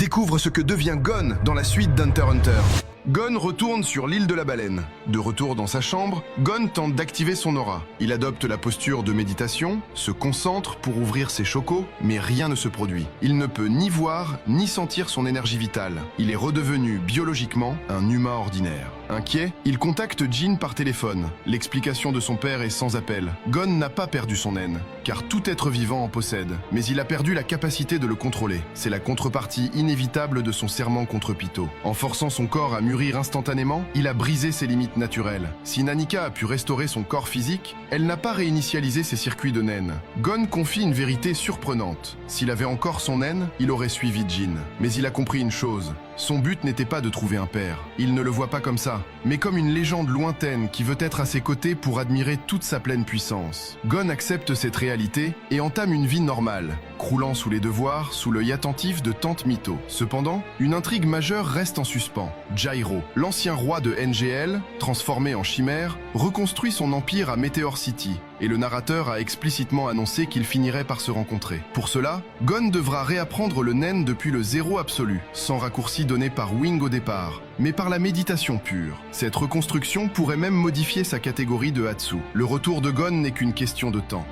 Découvre ce que devient Gon dans la suite d'Hunter x Hunter. Gon retourne sur l'île de la baleine. De retour dans sa chambre, Gon tente d'activer son aura. Il adopte la posture de méditation, se concentre pour ouvrir ses chokos, mais rien ne se produit. Il ne peut ni voir, ni sentir son énergie vitale. Il est redevenu biologiquement un humain ordinaire. Inquiet, il contacte Jin par téléphone. L'explication de son père est sans appel. Gon n'a pas perdu son naine, car tout être vivant en possède, mais il a perdu la capacité de le contrôler. C'est la contrepartie inévitable de son serment contre Pyto. En forçant son corps à mûrir instantanément, il a brisé ses limites naturelles. Si Nanika a pu restaurer son corps physique, elle n'a pas réinitialisé ses circuits de naine. Gon confie une vérité surprenante. S'il avait encore son naine, il aurait suivi Jin. Mais il a compris une chose. Son but n'était pas de trouver un père. Il ne le voit pas comme ça, mais comme une légende lointaine qui veut être à ses côtés pour admirer toute sa pleine puissance. Gon accepte cette réalité et entame une vie normale, croulant sous les devoirs, sous l'œil attentif de Tante Mito. Cependant, une intrigue majeure reste en suspens. Gyro, l'ancien roi de NGL, transformé en chimère, reconstruit son empire à Meteor City, et le narrateur a explicitement annoncé qu'ils finiraient par se rencontrer. Pour cela, Gon devra réapprendre le nen depuis le zéro absolu, sans raccourci donné par Wing au départ, mais par la méditation pure. Cette reconstruction pourrait même modifier sa catégorie de Hatsu. Le retour de Gon n'est qu'une question de temps.